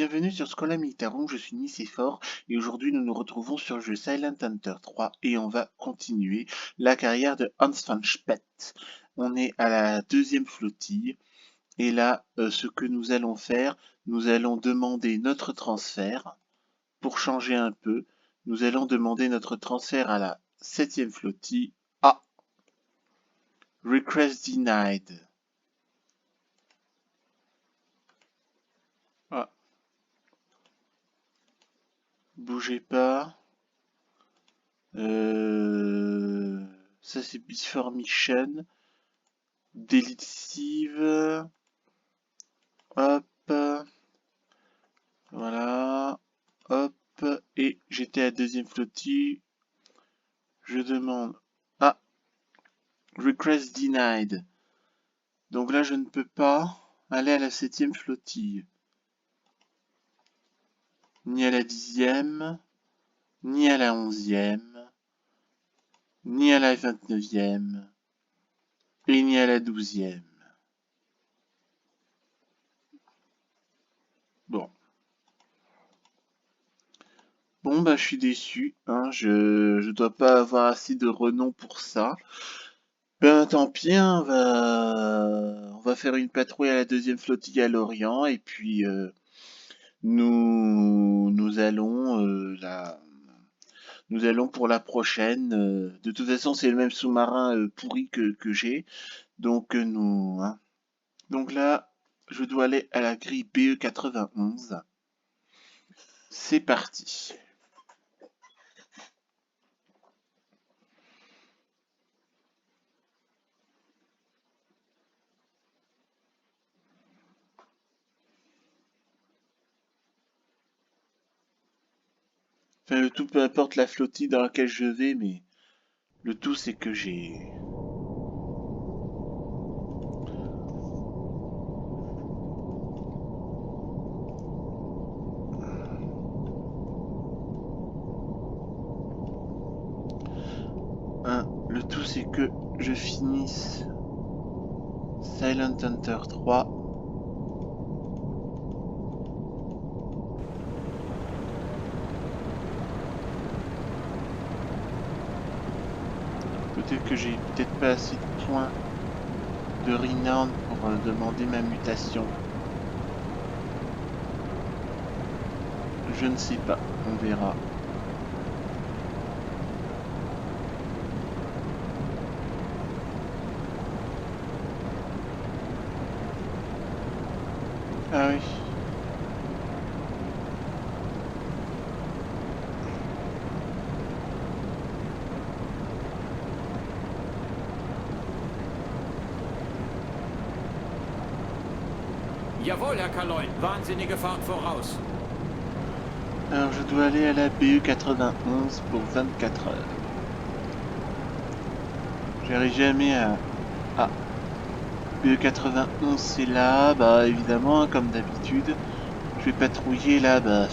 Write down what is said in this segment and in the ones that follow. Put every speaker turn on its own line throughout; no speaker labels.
Bienvenue sur Schola Militarum, je suis Nicéphore et aujourd'hui nous nous retrouvons sur le jeu Silent Hunter 3 et on va continuer la carrière de Hans van Speth. On est à la deuxième flottille et là ce que nous allons faire, nous allons demander notre transfert. Pour changer un peu, nous allons demander notre transfert à la 7e flottille. Ah, Request denied. Ah, bougez pas. Ça c'est Before Mission. Délicive. Hop. Voilà. Hop. Et j'étais à la deuxième flottille. Je demande. Ah. Request denied. Donc là je ne peux pas aller à la 7e flottille. Ni à la 10e. Ni à la 11e. Ni à la 29e. Et ni à la 12e. Bon. Bon bah je suis déçu, hein, je dois pas avoir assez de renom pour ça. Ben tant pis, hein, on va faire une patrouille à la deuxième flottille à l'Orient et puis nous allons nous allons pour la prochaine. De toute façon c'est le même sous-marin pourri que j'ai, donc hein. Donc là je dois aller à la grille BE 91. C'est parti. Enfin, le tout, peu importe la flottille dans laquelle je vais, mais le tout, c'est que j'ai... Le tout, c'est que je finisse Silent Hunter 3. Peut-être que j'ai peut-être pas assez de points de renown pour demander ma mutation. Je ne sais pas, on verra. Ah oui.
Jawohl, Herr Kaloin, wahnsinnige Fahrt voraus.
Alors je dois aller à la BE 91 pour 24 heures. J'arrive jamais à... Ah. BE 91 c'est là, bah évidemment, comme d'habitude. Je vais patrouiller là, bah...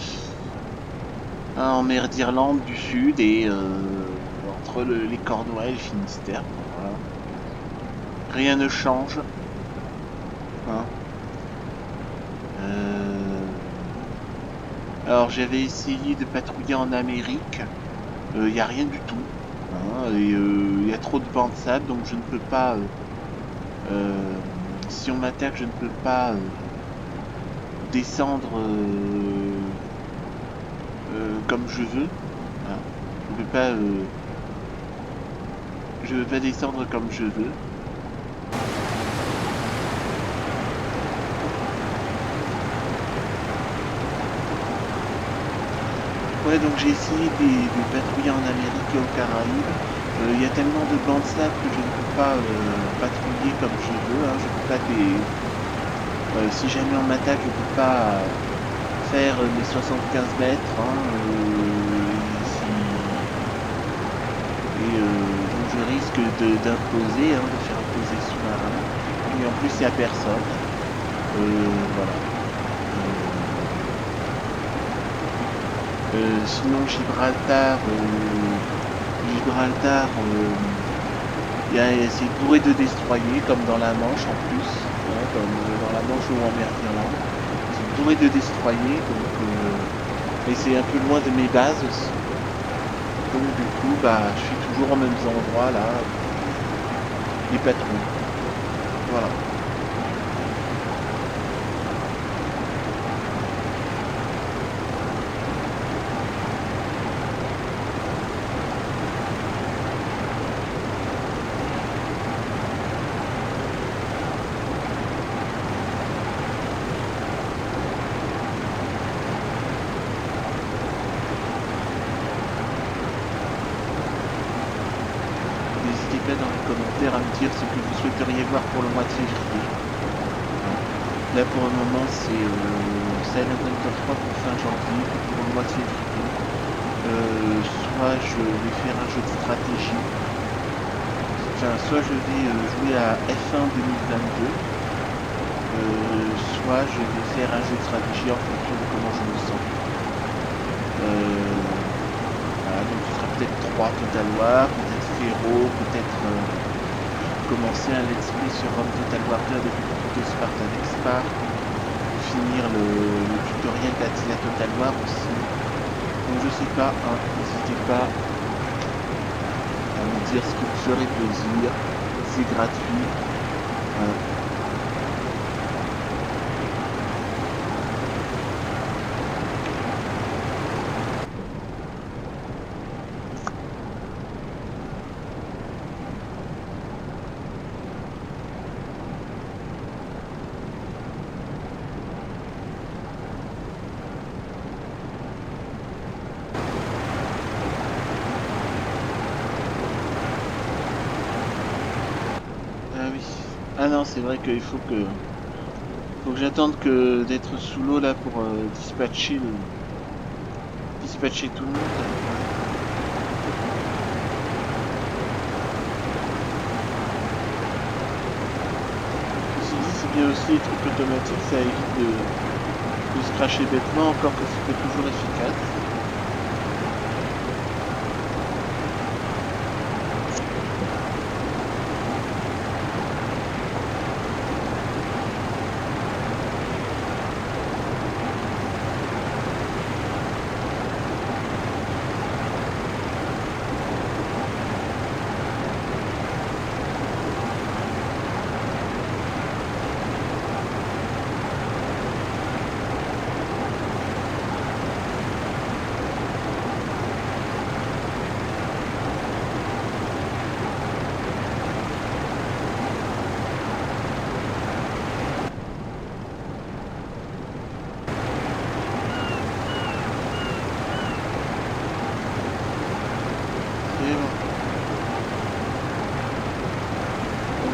en mer d'Irlande du Sud et entre les Cornouailles et le Finistère. Voilà. Rien ne change. Hein. Alors j'avais essayé de patrouiller en Amérique. Il n'y a rien du tout. Hein, et il y a trop de vent de sable, donc je ne peux pas... si on m'attaque, je ne peux pas descendre comme je veux. Hein. Je veux pas descendre comme je veux. Ouais, donc j'ai essayé de patrouiller en Amérique et aux Caraïbes. Il y a tellement de bancs de sable que je ne peux pas patrouiller comme je veux. Hein. Je peux pas si jamais on m'attaque, je peux pas faire mes 75 mètres. Hein, donc je risque d'imposer, hein, de faire imposer le sous-marin. Et en plus, il n'y a personne. Voilà. Sinon Gibraltar, c'est bourré de destroyers comme dans la Manche en plus, hein, comme dans la Manche ou en mer d'Irlande. bourré de destroyers, donc et c'est un peu loin de mes bases aussi. Donc du coup, bah, je suis toujours aux mêmes endroits là, les patrons. Voilà. N'hésitez pas dans les commentaires à me dire ce que vous souhaiteriez voir pour le mois de février. Là pour le moment c'est Silent Hunter 3 pour fin janvier, pour le mois de février. Soit je vais faire un jeu de stratégie, enfin soit je vais jouer à F1 2022, soit je vais faire un jeu de stratégie en fonction de comment je me sens. Voilà, donc ce sera peut-être 3 Total War, peut-être Fero, peut-être commencer un let's play sur Rome Total War 2 avec le tuto Spartan Expart, finir le tutoriel d'Attila Total War aussi. Donc je sais pas, hein, n'hésitez pas à me dire ce qui vous ferait plaisir, c'est gratuit. Ah non, c'est vrai qu'il faut que j'attende que d'être sous l'eau là pour dispatcher tout le monde. Ceci dit, c'est bien aussi les trucs automatiques, ça évite de se cracher bêtement, encore que c'est pas toujours efficace.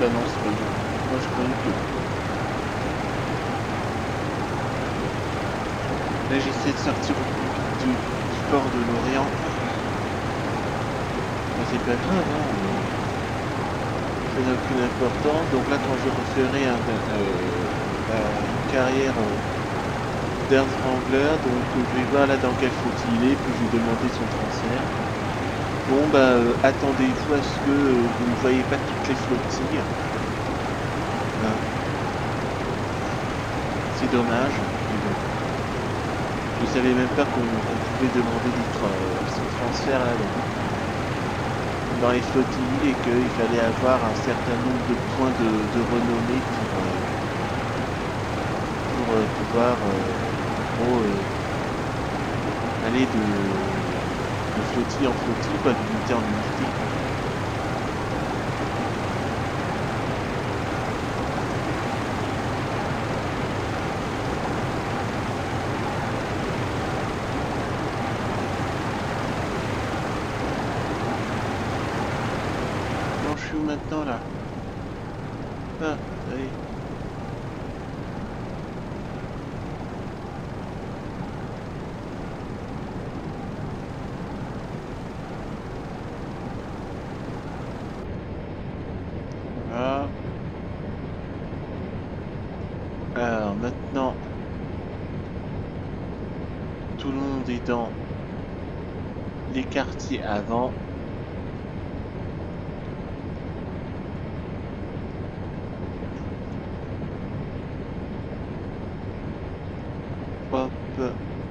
Bah non, c'est pas bien. Moi je croyais que... Là j'essaie de sortir du port de Lorient. Mais c'est pas grave, hein. Ça n'a aucune importance. Donc là quand je referai une carrière d'Ernst Wrangler, donc je vais voir là dans quelle flotte il est, puis je vais demander son transfert. Bon bah attendez-vous à ce que vous ne voyez pas toutes les flottilles. C'est dommage. Je savais même pas qu'on pouvait demander son transfert là, dans les flottilles et qu'il fallait avoir un certain nombre de points de renommée pour pouvoir aller de flottille en flottille, pas d'unité en unité. Non, je suis où maintenant là? Ah, ça y est. Alors maintenant, tout le monde est dans les quartiers avant.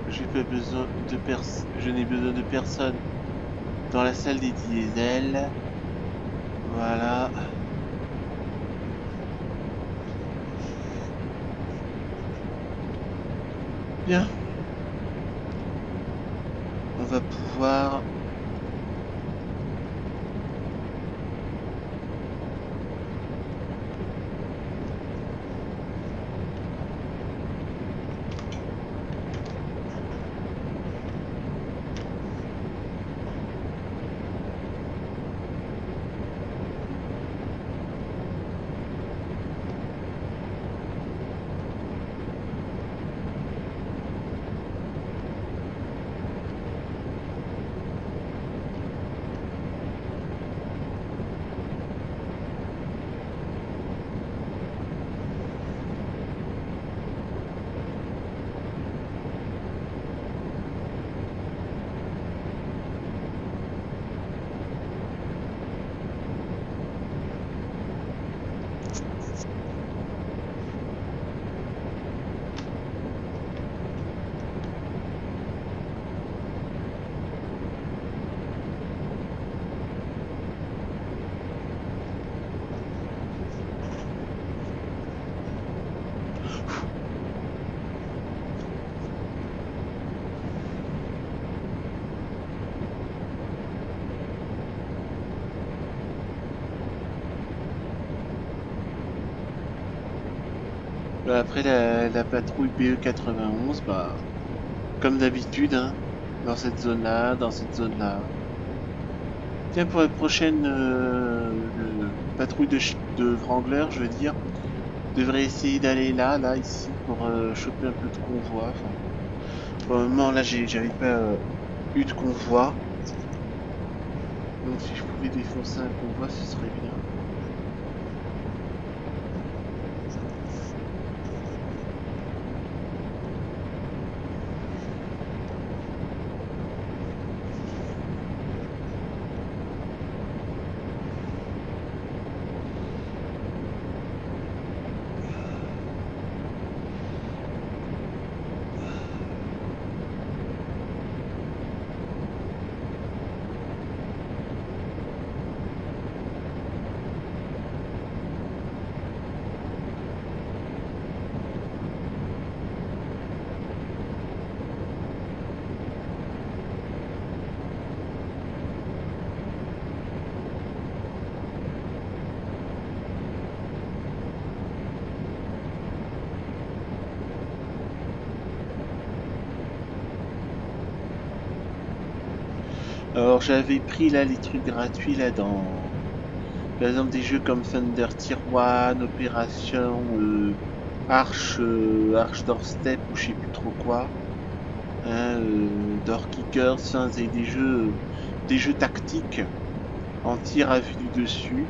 j'ai pas besoin de je n'ai besoin de personne dans la salle des diesels. Voilà. Bien. On va pouvoir... Bah, après la patrouille BE91, bah, comme d'habitude, hein, dans cette zone-là, dans cette zone-là. Tiens, pour la prochaine patrouille de Wrangler, je veux dire, devrait essayer d'aller là, ici, pour choper un peu de convoi. Enfin, pour le moment, là, j'avais pas eu de convoi. Donc si je pouvais défoncer un convoi, ce serait bien. Alors j'avais pris là les trucs gratuits là dans par exemple des jeux comme Thunder Tier 1, Opération Arch Doorstep ou je sais plus trop quoi, hein, Door Kickers, enfin, c'est des jeux tactiques en tir à vue du dessus.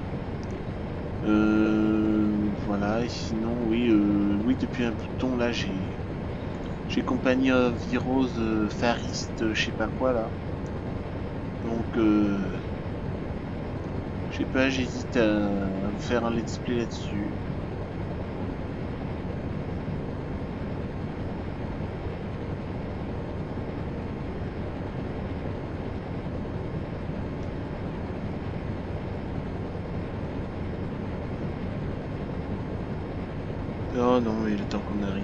Voilà, et sinon oui depuis un bouton là j'ai Company of Heroes Farist, je sais pas quoi là. Donc je sais pas, j'hésite à faire un let's play là-dessus. Oh non, il est temps qu'on arrive.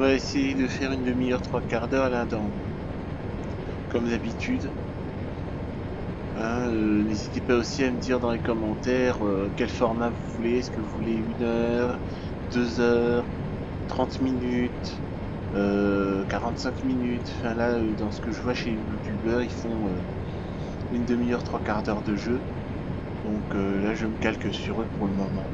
va essayer de faire une demi-heure, trois quarts d'heure là, comme d'habitude. Hein, n'hésitez pas aussi à me dire dans les commentaires quel format vous voulez. Est-ce que vous voulez 1 heure, 2 heures, 30 minutes, 45 minutes. Enfin là, dans ce que je vois chez les youtubeurs, ils font une demi-heure, trois quarts d'heure de jeu. Donc là, je me calque sur eux pour le moment.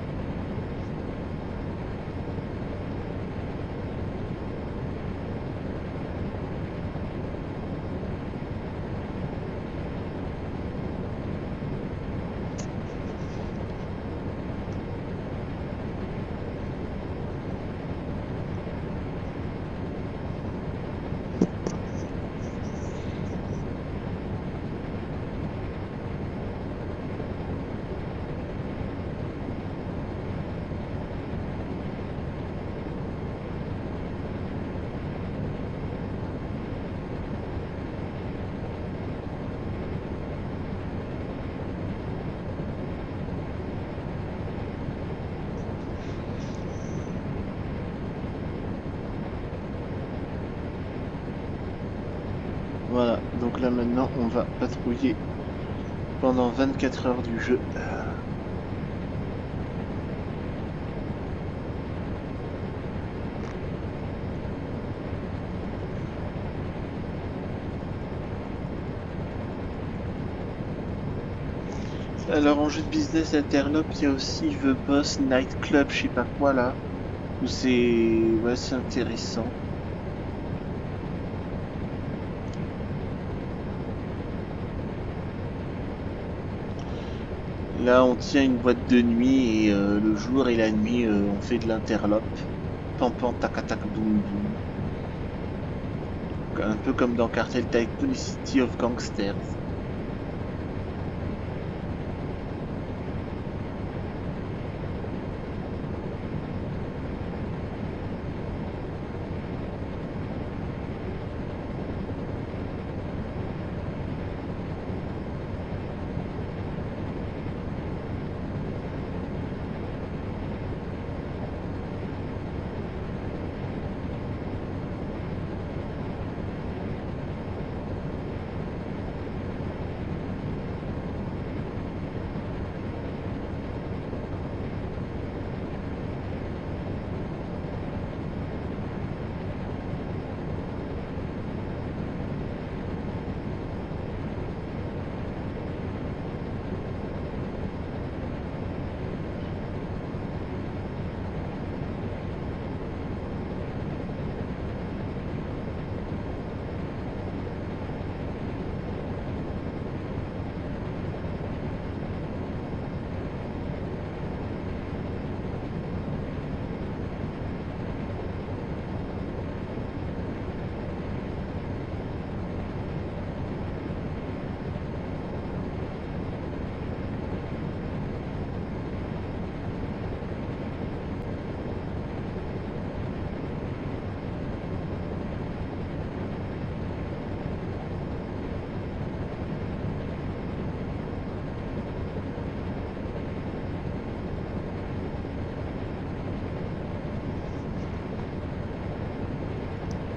Voilà, donc là maintenant on va patrouiller pendant 24 heures du jeu. Alors en jeu de business Interlope, il y a aussi The Boss Night Club, je sais pas quoi là, où c'est intéressant. Là, on tient une boîte de nuit et le jour et la nuit, on fait de l'interlope. Pan pan tac tac boum boum. Un peu comme dans Cartel Tycoon et City of Gangsters.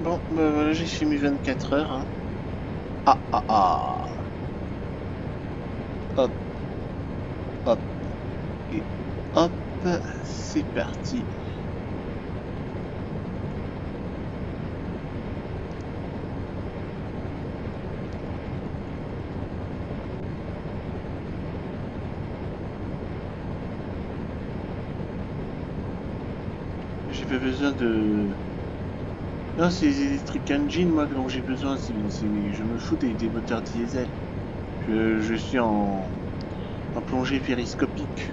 Bon, bah voilà, j'ai fait mes 24 heures. Hein. Ah ah ah. Hop, hop, et hop, c'est parti. J'ai pas besoin de... Non, c'est les Electric Engine, moi, dont j'ai besoin. Je me fous des moteurs diesel. Je suis en plongée périscopique.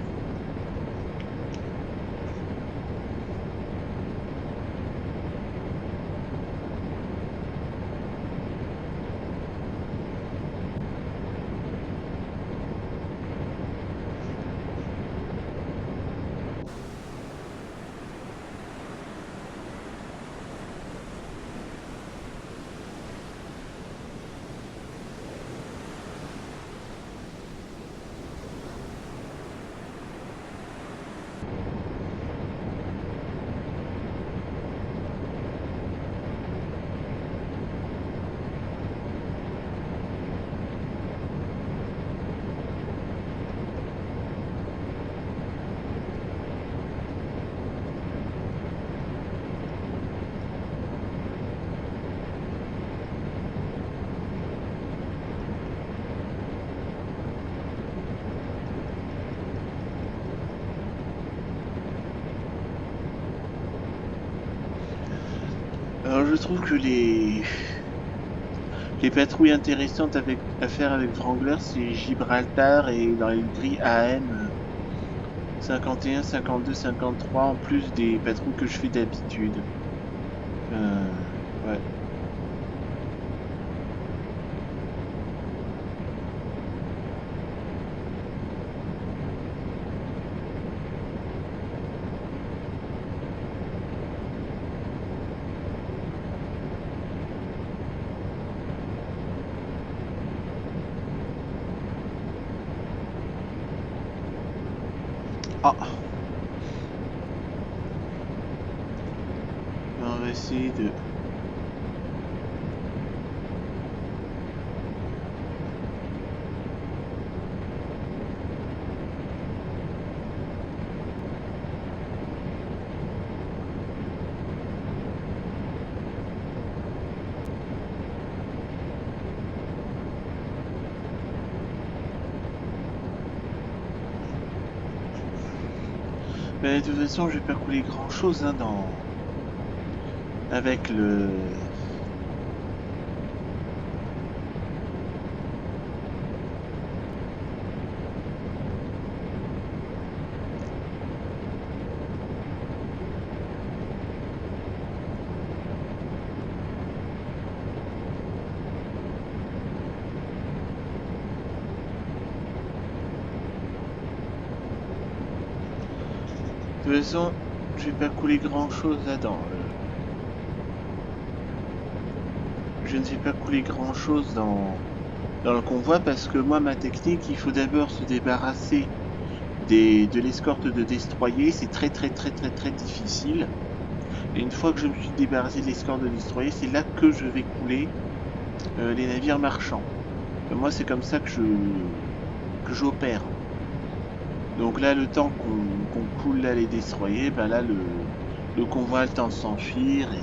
Alors je trouve que les patrouilles intéressantes à faire avec Wrangler, c'est Gibraltar et dans les grilles AM 51, 52, 53 en plus des patrouilles que je fais d'habitude. Ouais. Ah, on va essayer de... Mais de toute façon, je vais pas couler grand chose hein, avec le... De toute façon, je vais pas couler grand chose là-dedans. Je ne vais pas couler grand chose dans le convoi parce que moi, ma technique, il faut d'abord se débarrasser de l'escorte de destroyer. C'est très difficile. Et une fois que je me suis débarrassé de l'escorte de destroyer, c'est là que je vais couler les navires marchands. Moi, c'est comme ça que j'opère. Donc là, le temps qu'on coule là les destroyers, ben là le convoi a le temps de s'enfuir et...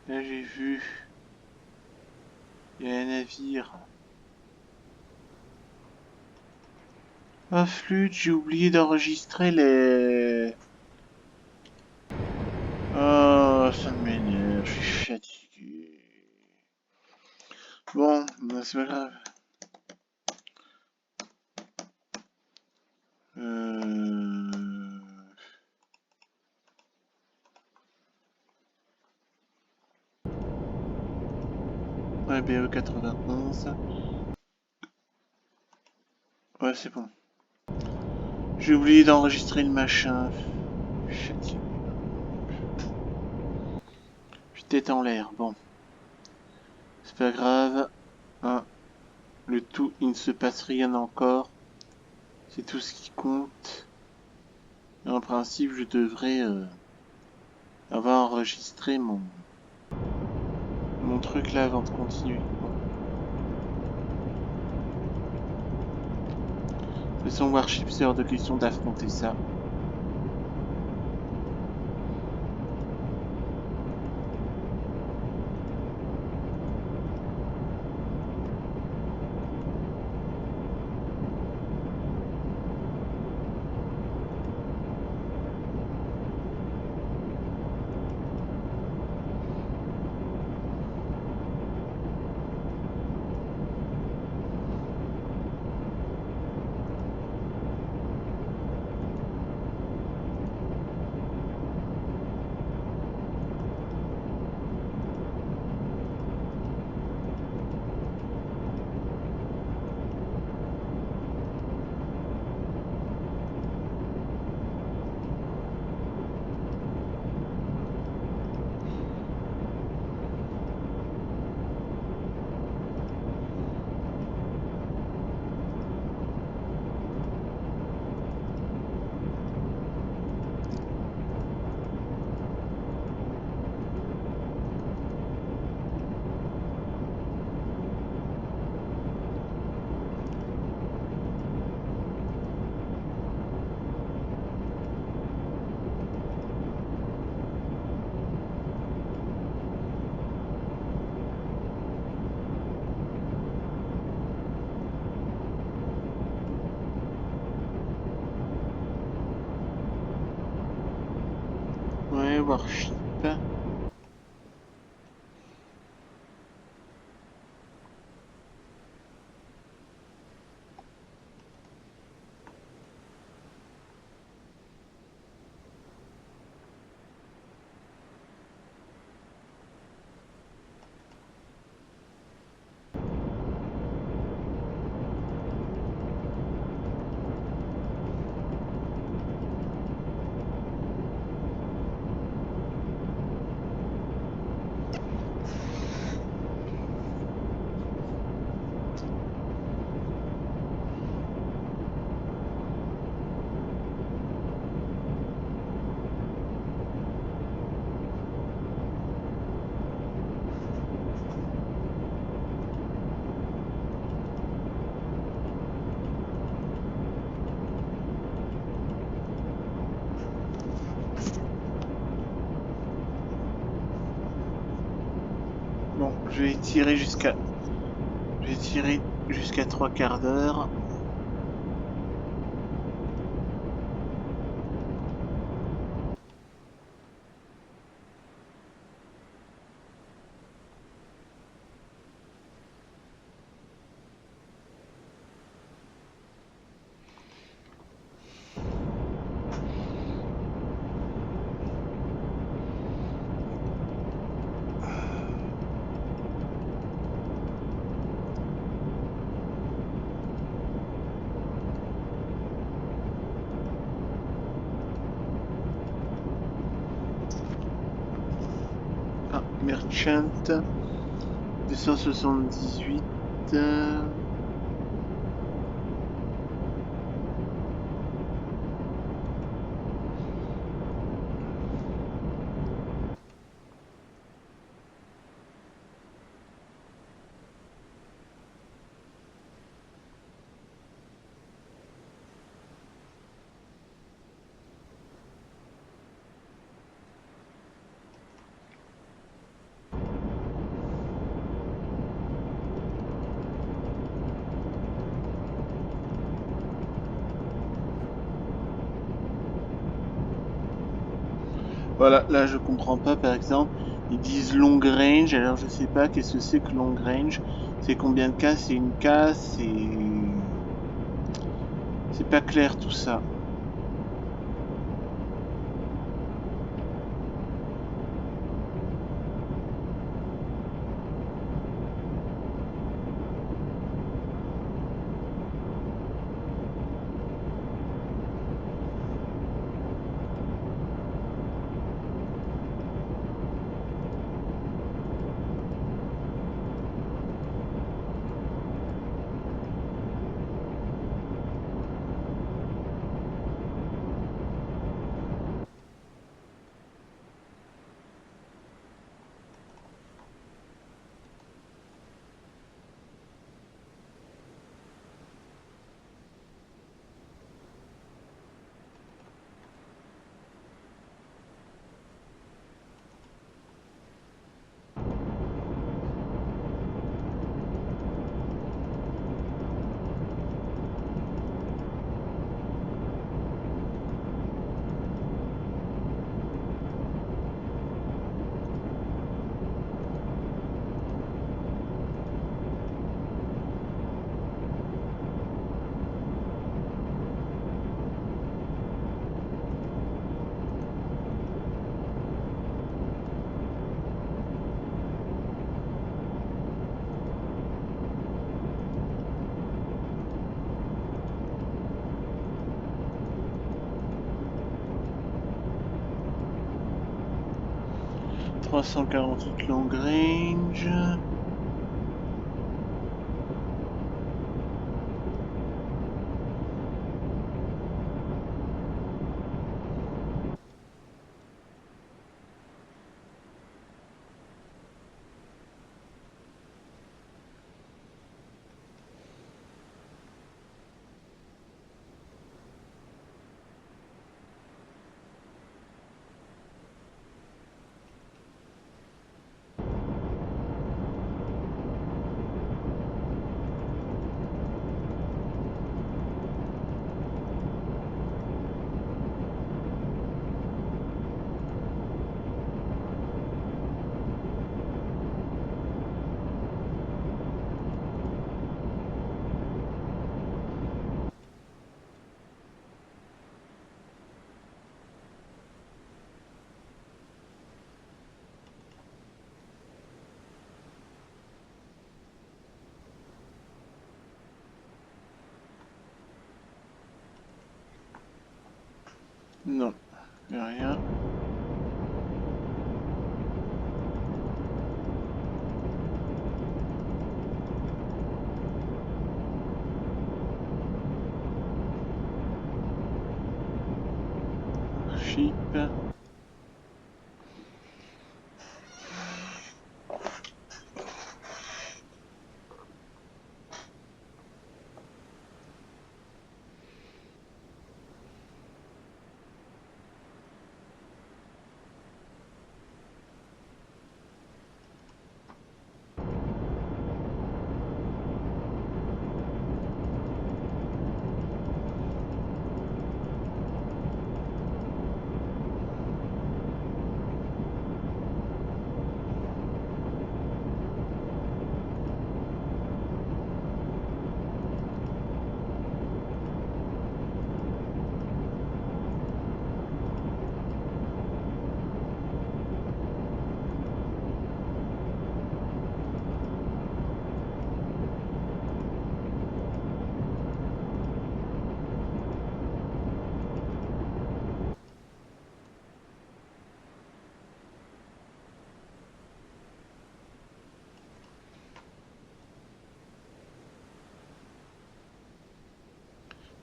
Là j'ai vu, il y a un navire. Ah flûte, j'ai oublié d'enregistrer les... Oh, ça m'énerve, je suis fatigué. Bon, bah, c'est pas grave. Ouais, BE 91. Ouais, c'est bon. J'ai oublié d'enregistrer le machin. Je suis fatigué. Je tête en l'air, bon. C'est pas grave. Hein. Le tout, il ne se passe rien encore. C'est tout ce qui compte. Et en principe, je devrais avoir enregistré mon truc là avant de continuer. Bon. De toute façon, Warship, c'est hors de question d'affronter ça. Ouais, Warship. Bon, je vais tirer jusqu'à... Je vais tirer jusqu'à 3/4 d'heure. Ah, Merchant. 278. Voilà, là je comprends pas par exemple, ils disent long range, alors je sais pas qu'est-ce que c'est que long range, c'est combien de cas, c'est une case, c'est pas clair tout ça. « 348 long range. Non, y a rien. Ship.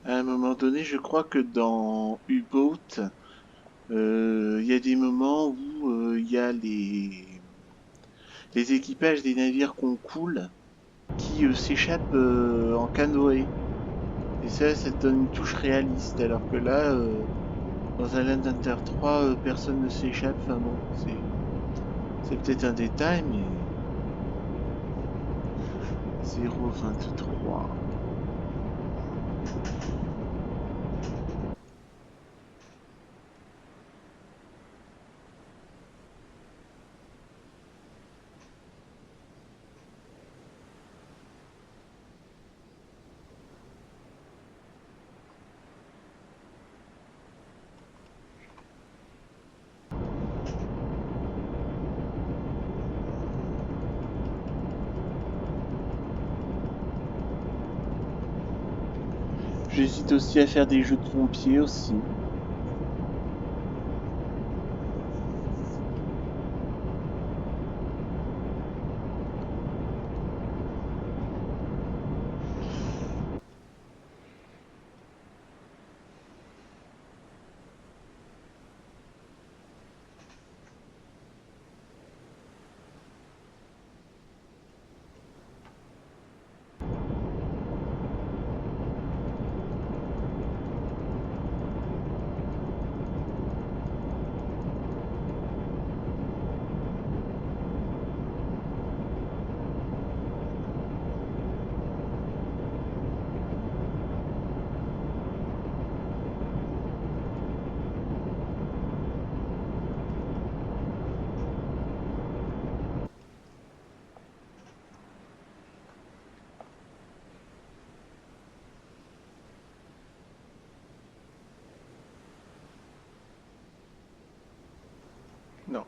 À un moment donné, je crois que dans U-Boat, il y a des moments où il y a les équipages des navires qu'on coule qui s'échappent en canoë. Et ça te donne une touche réaliste, alors que là, dans un Land Hunter 3, personne ne s'échappe. Enfin bon, c'est peut-être un détail, mais 0,23. J'hésite aussi à faire des jeux de pompiers aussi. Non.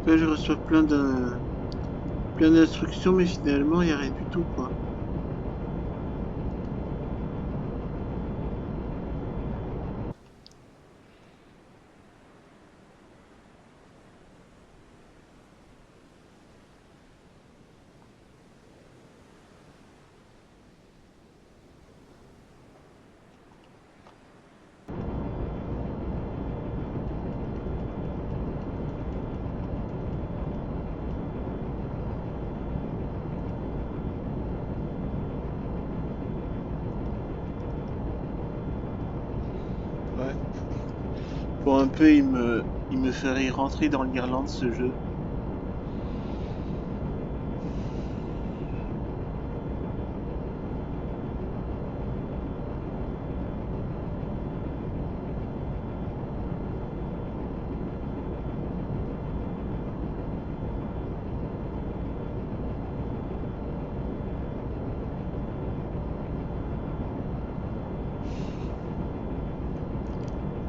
Là, je reçois plein d'instructions, mais finalement, il n'y a rien du tout, quoi. un peu, il me ferait rentrer dans l'Irlande, ce jeu.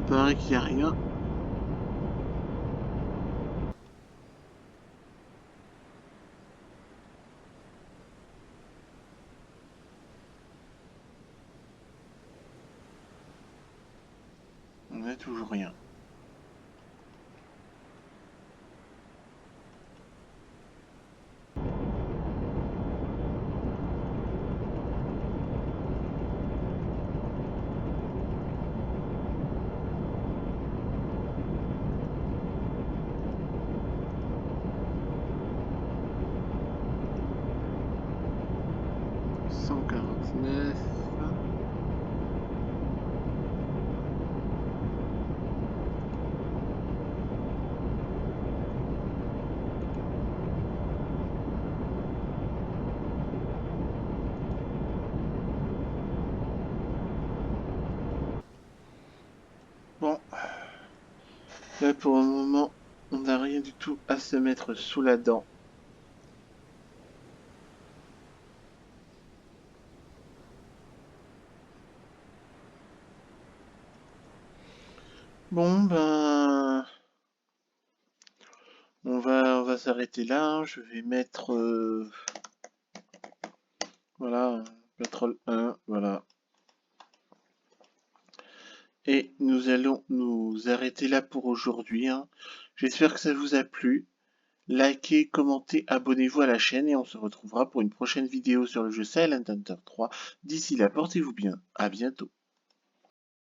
Il paraît qu'il n'y a rien. On n'a toujours rien. Bon, là pour le moment, on n'a rien du tout à se mettre sous la dent. Bon, ben, on va s'arrêter là. Hein. Je vais mettre, voilà, pétrole 1, voilà. Et nous allons nous arrêter là pour aujourd'hui. Hein. J'espère que ça vous a plu. Likez, commentez, abonnez-vous à la chaîne et on se retrouvera pour une prochaine vidéo sur le jeu Silent Hunter 3. D'ici là, portez-vous bien. À bientôt.